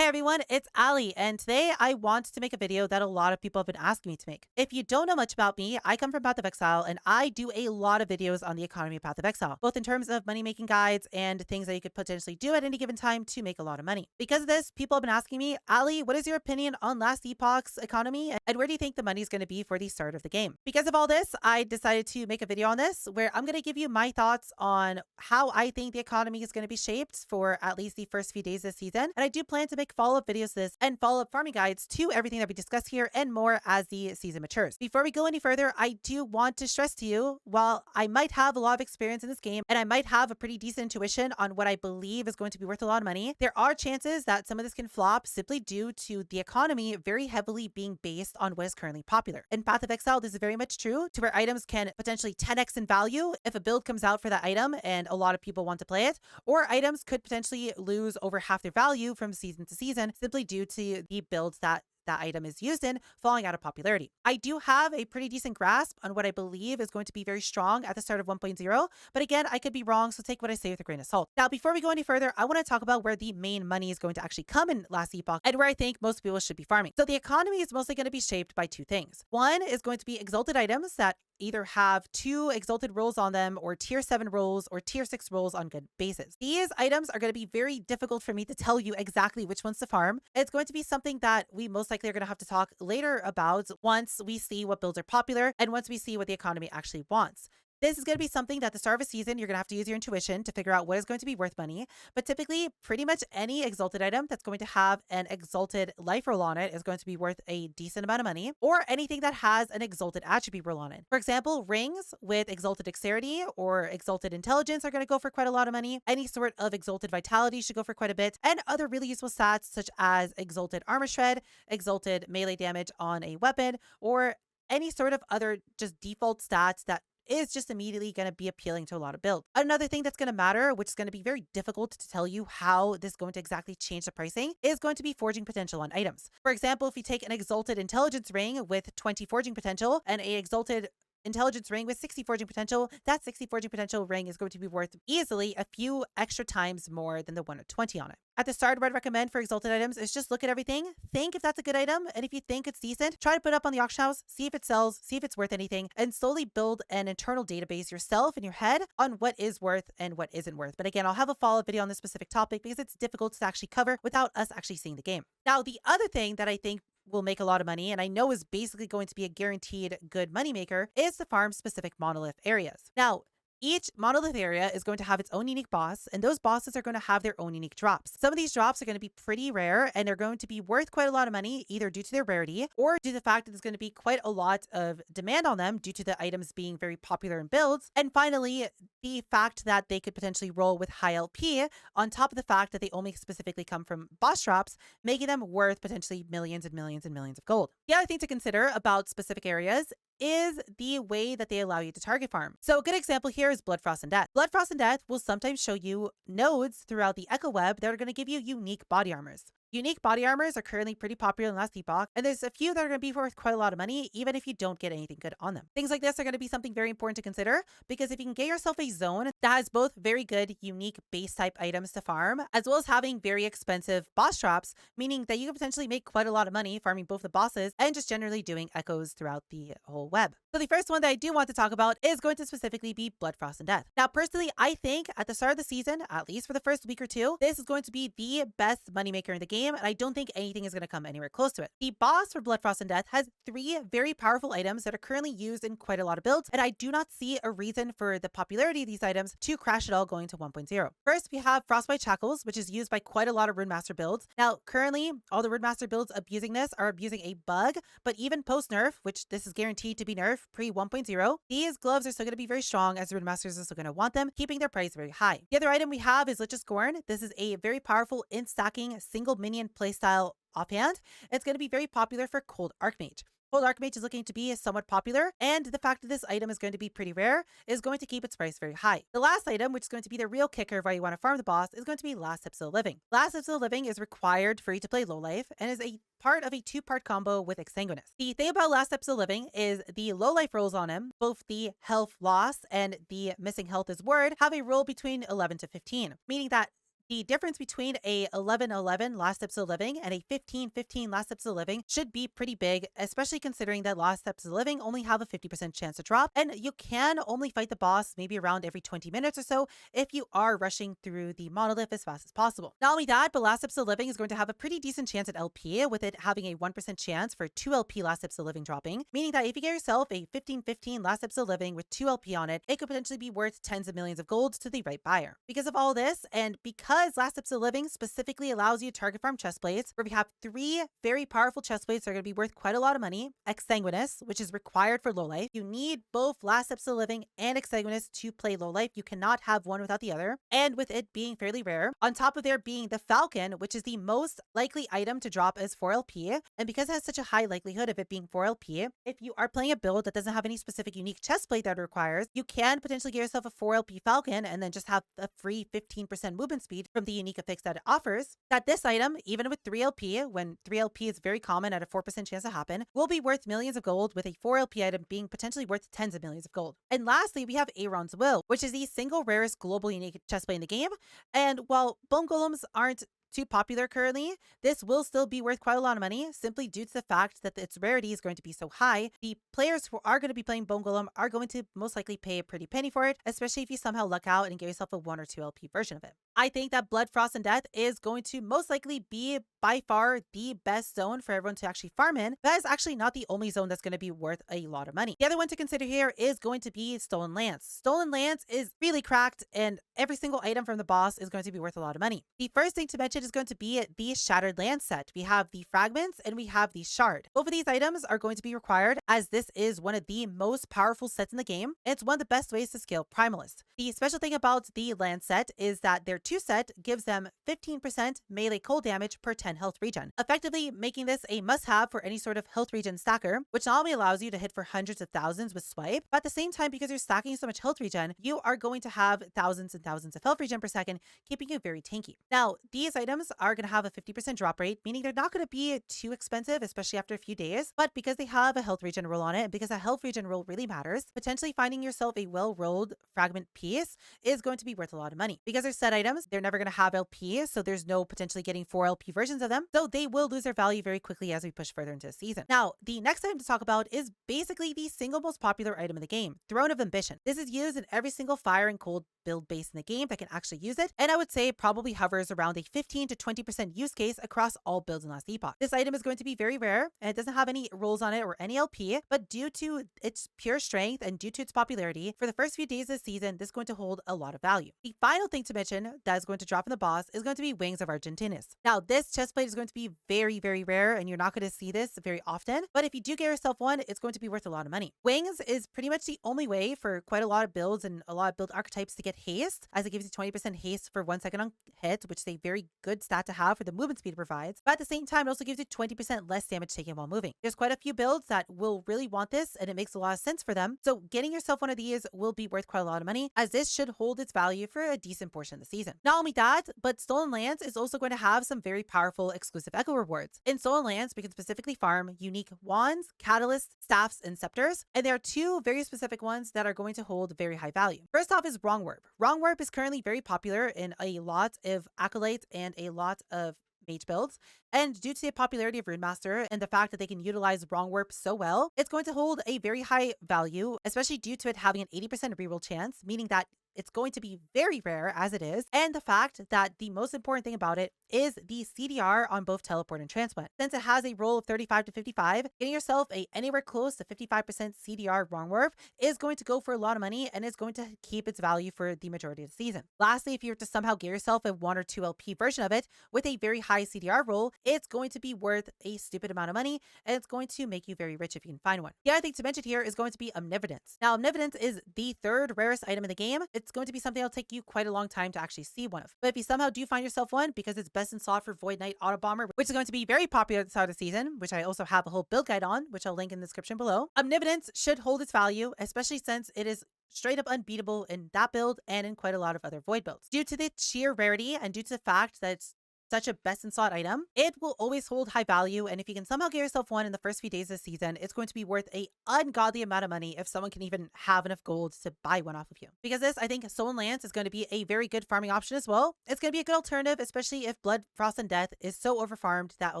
Hey everyone, it's Allie, and today I want to make a video that a lot of people have been asking me to make. If you don't know much about me, I come from Path of Exile, and I do a lot of videos on the economy of Path of Exile, both in terms of money making guides and things that you could potentially do at any given time to make a lot of money. Because of this, people have been asking me, Allie, what is your opinion on Last Epoch's economy, and where do you think the money is going to be for the start of the game? Because of all this, I decided to make a video on this where I'm going to give you my thoughts on how I think the economy is going to be shaped for at least the first few days this season, and I do plan to make follow-up videos this and follow-up farming guides to everything that we discuss here and more as the season matures. Before we go any further, I do want to stress to you, while I might have a lot of experience in this game and I might have a pretty decent intuition on what I believe is going to be worth a lot of money, there are chances that some of this can flop simply due to the economy very heavily being based on what is currently popular. In Path of Exile, this is very much true to where items can potentially 10x in value if a build comes out for that item and a lot of people want to play it, or items could potentially lose over half their value from season to season simply due to the builds that item is used in falling out of popularity. I do have a pretty decent grasp on what I believe is going to be very strong at the start of 1.0, but again, I could be wrong, so take what I say with a grain of salt. Now, before we go any further, I want to talk about where the main money is going to actually come in Last Epoch and where I think most people should be farming. So the economy is mostly going to be shaped by two things. One is going to be exalted items that either have 2 exalted rolls on them or tier 7 rolls or tier 6 rolls on good bases. These items are going to be very difficult for me to tell you exactly which ones to farm. It's going to be something that we most likely are going to have to talk later about once we see what builds are popular and once we see what the economy actually wants. This is going to be something that at the start of a season, you're going to have to use your intuition to figure out what is going to be worth money. But typically, pretty much any exalted item that's going to have an exalted life roll on it is going to be worth a decent amount of money, or anything that has an exalted attribute roll on it. For example, rings with exalted dexterity or exalted intelligence are going to go for quite a lot of money. Any sort of exalted vitality should go for quite a bit, and other really useful stats such as exalted armor shred, exalted melee damage on a weapon, or any sort of other just default stats that is just immediately going to be appealing to a lot of builds. Another thing that's going to matter, which is going to be very difficult to tell you how this is going to exactly change the pricing, is going to be forging potential on items. For example, if you take an exalted intelligence ring with 20 forging potential and a exalted intelligence ring with 60 forging potential, that 60 forging potential ring is going to be worth easily a few extra times more than the one with 20 on it. At the start, what I'd recommend for exalted items is just look at everything, think if that's a good item, and if you think it's decent, try to put it up on the auction house, see if it sells, see if it's worth anything, and slowly build an internal database yourself in your head on what is worth and what isn't worth. But again, I'll have a follow-up video on this specific topic because it's difficult to actually cover without us actually seeing the game. Now, the other thing that I think will make a lot of money, and I know is basically going to be a guaranteed good money maker, is the farm specific monolith areas. Now, each monolith area is going to have its own unique boss, and those bosses are going to have their own unique drops. Some of these drops are going to be pretty rare, and they're going to be worth quite a lot of money, either due to their rarity or due to the fact that there's going to be quite a lot of demand on them due to the items being very popular in builds. And finally, the fact that they could potentially roll with high LP on top of the fact that they only specifically come from boss drops, making them worth potentially millions and millions and millions of gold. The other thing to consider about specific areas is the way that they allow you to target farm. So a good example here is Blood, Frost, and Death. Blood, Frost, and Death will sometimes show you nodes throughout the Echo Web that are going to give you unique body armors. Unique body armors are currently pretty popular in Last Epoch, and there's a few that are going to be worth quite a lot of money, even if you don't get anything good on them. Things like this are going to be something very important to consider, because if you can get yourself a zone that has both very good, unique base type items to farm, as well as having very expensive boss drops, meaning that you can potentially make quite a lot of money farming both the bosses and just generally doing echoes throughout the whole web. So the first one that I do want to talk about is going to specifically be Blood, Frost, and Death. Now, personally, I think at the start of the season, at least for the first week or two, this is going to be the best moneymaker in the game, and I don't think anything is going to come anywhere close to it. The boss for Blood, Frost, and Death has 3 very powerful items that are currently used in quite a lot of builds, and I do not see a reason for the popularity of these items to crash at all going to 1.0. First, we have Frostbite Shackles, which is used by quite a lot of Runemaster builds. Now, currently, all the Runemaster builds abusing this are abusing a bug, but even post-nerf, which this is guaranteed to be nerfed pre 1.0, these gloves are still going to be very strong as the Runemasters are still going to want them, keeping their price very high. The other item we have is Lich's Scorn. This is a very powerful in-stacking single minion playstyle offhand. It's going to be very popular for Cold Archmage. Cold Archmage is looking to be somewhat popular, and the fact that this item is going to be pretty rare is going to keep its price very high. The last item, which is going to be the real kicker of why you want to farm the boss, is going to be Last Epoch of Living. Last Epoch of Living is required for you to play low life and is a part of a 2-part combo with Exsanguinous. The thing about Last Epoch of Living is the low life rolls on him, both the health loss and the missing health is word, have a roll between 11 to 15, meaning that The difference between a 11-11 Last Steps of Living and a 15-15 Last Steps of Living should be pretty big, especially considering that Last Steps of Living only have a 50% chance to drop, and you can only fight the boss maybe around every 20 minutes or so if you are rushing through the monolith as fast as possible. Not only that, but Last Steps of Living is going to have a pretty decent chance at LP, with it having a 1% chance for 2 LP Last Steps of Living dropping, meaning that if you get yourself a 15-15 Last Steps of Living with 2 LP on it, it could potentially be worth tens of millions of gold to the right buyer. Because of all this, and because Last Steps of Living specifically allows you to target farm chest plates, where we have 3 very powerful chest plates that are going to be worth quite a lot of money. Exsanguinous, which is required for low life. You need both Last Steps of Living and Exsanguinous to play low life. You cannot have one without the other. And with it being fairly rare, on top of there being the Falcon, which is the most likely item to drop as 4 LP, and because it has such a high likelihood of it being 4 LP, if you are playing a build that doesn't have any specific unique chest plate that it requires, you can potentially get yourself a 4 LP Falcon and then just have a free 15% movement speed from the unique effects that it offers. That this item, even with 3 LP, when 3 LP is very common at a 4% chance to happen, will be worth millions of gold, with a 4 LP item being potentially worth tens of millions of gold. And lastly, we have Aaron's Will, which is the single rarest global unique chestplate in the game. And while bone golems aren't too popular currently, this will still be worth quite a lot of money, simply due to the fact that its rarity is going to be so high. The players who are going to be playing Bone Golem are going to most likely pay a pretty penny for it, especially if you somehow luck out and get yourself a 1 or 2 LP version of it. I think that Blood, Frost, and Death is going to most likely be by far the best zone for everyone to actually farm in. That is actually not the only zone that's going to be worth a lot of money. The other one to consider here is going to be Stolen Lance. Stolen Lance is really cracked, and every single item from the boss is going to be worth a lot of money. The first thing to mention is going to be the Shattered Lance set. We have the Fragments and we have the Shard. Both of these items are going to be required, as this is one of the most powerful sets in the game, and it's one of the best ways to scale Primalist. The special thing about the Lance set is that their 2 set gives them 15% melee cold damage per 10 health regen, effectively making this a must-have for any sort of health regen stacker, which not only allows you to hit for hundreds of thousands with swipe, but at the same time, because you're stacking so much health regen, you are going to have thousands and thousands of health regen per second, keeping you very tanky. Now, these items are going to have a 50% drop rate, meaning they're not going to be too expensive, especially after a few days, but because they have a health regen roll on it, and because that health regen roll really matters, potentially finding yourself a well-rolled fragment piece is going to be worth a lot of money. Because they're set items, they're never going to have LP, so there's no potentially getting 4 LP versions of them, so they will lose their value very quickly as we push further into the season. Now, the next item to talk about is basically the single most popular item in the game, Throne of Ambition. This is used in every single fire and cold build base in the game that can actually use it, and I would say probably hovers around a 15 to 20% use case across all builds in Last Epoch. This item is going to be very rare, and it doesn't have any rolls on it or any LP, but due to its pure strength and due to its popularity, for the first few days of the season, this is going to hold a lot of value. The final thing to mention that is going to drop in the boss is going to be Wings of Argentinus. Now, this chestplate is going to be very, very rare, and you're not going to see this very often, but if you do get yourself one, it's going to be worth a lot of money. Wings is pretty much the only way for quite a lot of builds and a lot of build archetypes to get haste, as it gives you 20% haste for 1 second on hit, which is a very good stat to have for the movement speed it provides, but at the same time, it also gives you 20% less damage taken while moving. There's quite a few builds that will really want this, and it makes a lot of sense for them, so getting yourself one of these will be worth quite a lot of money, as this should hold its value for a decent portion of the season. Not only that, but Stolen Lands is also going to have some very powerful exclusive echo rewards. In Stolen Lands, we can specifically farm unique wands, catalysts, staffs, and scepters, and there are 2 very specific ones that are going to hold very high value. First off is Wrong Warp. Wrong Warp is currently very popular in a lot of acolytes and a lot of mage builds, and due to the popularity of Runemaster and the fact that they can utilize Wrong Warp so well, it's going to hold a very high value, especially due to it having an 80% reroll chance, meaning that it's going to be very rare as it is, and the fact that the most important thing about it is the CDR on both Teleport and Transplant. Since it has a roll of 35 to 55, getting yourself a anywhere close to 55% CDR Wrong Warp is going to go for a lot of money, and is going to keep its value for the majority of the season. Lastly, if you were to somehow get yourself a 1 or 2 LP version of it with a very high CDR roll, it's going to be worth a stupid amount of money, and it's going to make you very rich if you can find one. The other thing to mention here is going to be Omnividence. Now, Omnividence is the 3rd rarest item in the game. It's going to be something that'll take you quite a long time to actually see one of. But if you somehow do find yourself one, because it's best in slot for Void Knight Auto Bomber, which is going to be very popular at the start of the season, which I also have a whole build guide on, which I'll link in the description below, Omnividence should hold its value, especially since it is straight up unbeatable in that build and in quite a lot of other Void builds. Due to the sheer rarity and due to the fact that it's such a best in slot item, it will always hold high value. And if you can somehow get yourself one in the first few days of the season, it's going to be worth a ungodly amount of money if someone can even have enough gold to buy one off of you. Because this, I think Stolen Lance is going to be a very good farming option as well. It's going to be a good alternative, especially if Blood, Frost, and Death is so overfarmed that a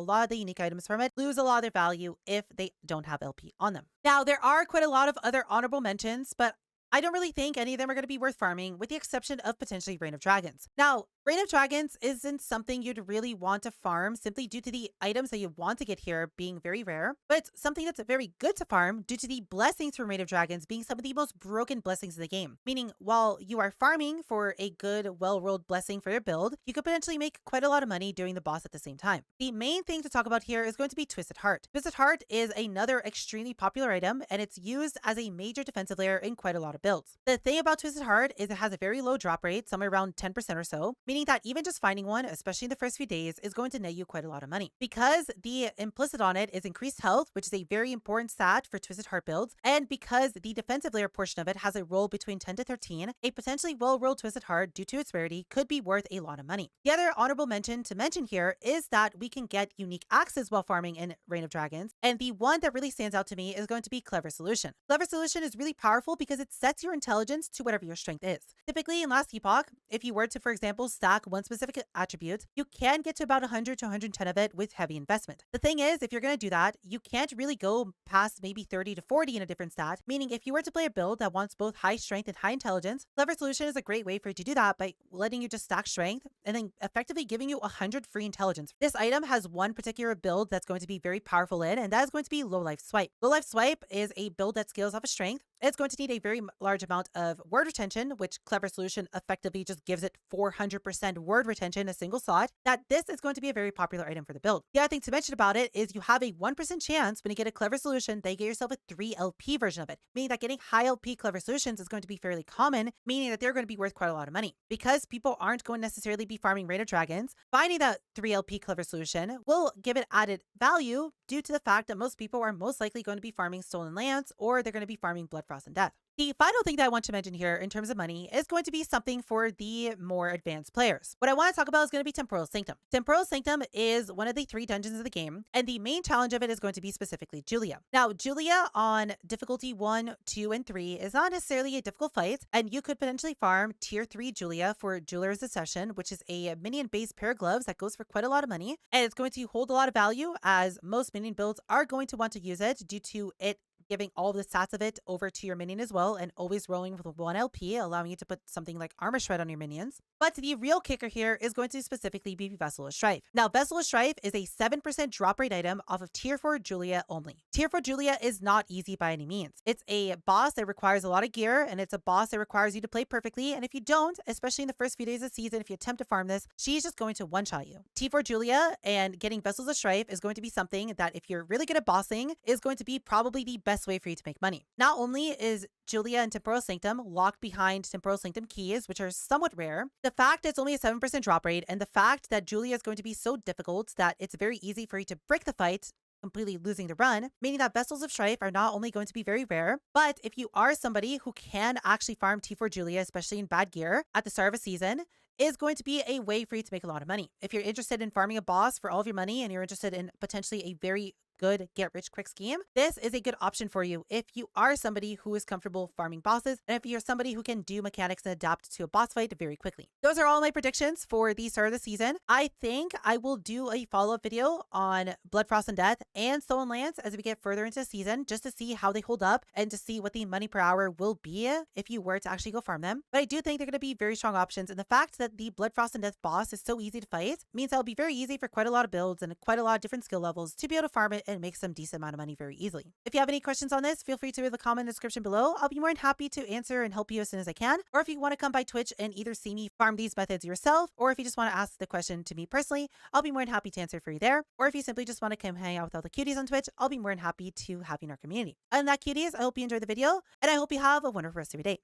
lot of the unique items from it lose a lot of their value if they don't have LP on them. Now, there are quite a lot of other honorable mentions, but I don't really think any of them are going to be worth farming, with the exception of potentially Reign of Dragons. Now, Reign of Dragons isn't something you'd really want to farm simply due to the items that you want to get here being very rare, but it's something that's very good to farm due to the blessings from Reign of Dragons being some of the most broken blessings in the game. Meaning, while you are farming for a good, well-rolled blessing for your build, you could potentially make quite a lot of money during the boss at the same time. The main thing to talk about here is going to be Twisted Heart. Twisted Heart is another extremely popular item, and it's used as a major defensive layer in quite a lot of builds. The thing about Twisted Heart is it has a very low drop rate, somewhere around 10% or so, meaning that even just finding one, especially in the first few days, is going to net you quite a lot of money. Because the implicit on it is increased health, which is a very important stat for Twisted Heart builds, and because the defensive layer portion of it has a roll between 10 to 13, a potentially well-rolled Twisted Heart, due to its rarity, could be worth a lot of money. The other honorable mention to mention here is that we can get unique axes while farming in Reign of Dragons, and the one that really stands out to me is going to be Clever Solution. Clever Solution is really powerful because it sets your intelligence to whatever your strength is. Typically in Last Epoch, if you were to, for example, stack one specific attribute, you can get to about 100 to 110 of it with heavy investment. The thing is, if you're going to do that, you can't really go past maybe 30 to 40 in a different stat, meaning if you were to play a build that wants both high strength and high intelligence, Clever Solution is a great way for you to do that by letting you just stack strength and then effectively giving you 100 free intelligence. This item has one particular build that's going to be very powerful in, and that is going to be Low Life Swipe. Low Life Swipe is a build that scales off of strength. It's going to need a very large amount of word retention, which Clever Solution effectively just gives it 400% word retention in a single slot, that this is going to be a very popular item for the build. The other thing to mention about it is you have a 1% chance when you get a Clever Solution that you get yourself a 3 LP version of it, meaning that getting high LP Clever Solutions is going to be fairly common, meaning that they're going to be worth quite a lot of money. Because people aren't going to necessarily be farming Reign of Dragons, finding that 3 LP Clever Solution will give it added value due to the fact that most people are most likely going to be farming Stolen Lance, or they're going to be farming Blood, Frost, and Death. The final thing that I want to mention here in terms of money is going to be something for the more advanced players. What I want to talk about is going to be Temporal Sanctum. Temporal Sanctum is one of the 3 dungeons of the game, and the main challenge of it is going to be specifically Julia. Now, Julia on difficulty 1, 2, and 3 is not necessarily a difficult fight, and you could potentially farm tier 3 Julia for Jeweler's Accession, which is a minion-based pair of gloves that goes for quite a lot of money, and it's going to hold a lot of value as most minion builds are going to want to use it due to it giving all the stats of it over to your minion as well, and always rolling with 1 LP, allowing you to put something like Armor Shred on your minions. But the real kicker here is going to specifically be Vessel of Strife. Now, Vessel of Strife is a 7% drop rate item off of tier 4 Julia only. Tier 4 Julia is not easy by any means. It's a boss that requires a lot of gear, and it's a boss that requires you to play perfectly, and if you don't, especially in the first few days of the season, if you attempt to farm this, she's just going to one-shot you. Tier 4 Julia and getting Vessels of Strife is going to be something that, if you're really good at bossing, is going to be probably the best way for you to make money. Not only is Julia and Temporal Sanctum locked behind Temporal Sanctum keys, which are somewhat rare, the fact it's only a 7% drop rate, and the fact that Julia is going to be so difficult that it's very easy for you to break the fight, completely losing the run, meaning that Vessels of Strife are not only going to be very rare, but if you are somebody who can actually farm T4 Julia, especially in bad gear, at the start of a season, is going to be a way for you to make a lot of money. If you're interested in farming a boss for all of your money, and you're interested in potentially a very good get rich quick scheme, this is a good option for you if you are somebody who is comfortable farming bosses, and if you're somebody who can do mechanics and adapt to a boss fight very quickly. Those are all my predictions for the start of the season. I think I will do a follow-up video on Blood, Frost, and Death and Stolen Lance as we get further into the season, just to see how they hold up and to see what the money per hour will be if you were to actually go farm them. But I do think they're going to be very strong options, and the fact that the Blood, Frost, and Death boss is so easy to fight means that it'll be very easy for quite a lot of builds and quite a lot of different skill levels to be able to farm it and make some decent amount of money very easily. If you have any questions on this, feel free to leave a comment in the description below. I'll be more than happy to answer and help you as soon as I can. Or if you want to come by Twitch and either see me farm these methods yourself, or if you just want to ask the question to me personally, I'll be more than happy to answer for you there. Or if you simply just want to come hang out with all the cuties on Twitch, I'll be more than happy to have you in our community. And that, cuties, I hope you enjoyed the video, and I hope you have a wonderful rest of your day.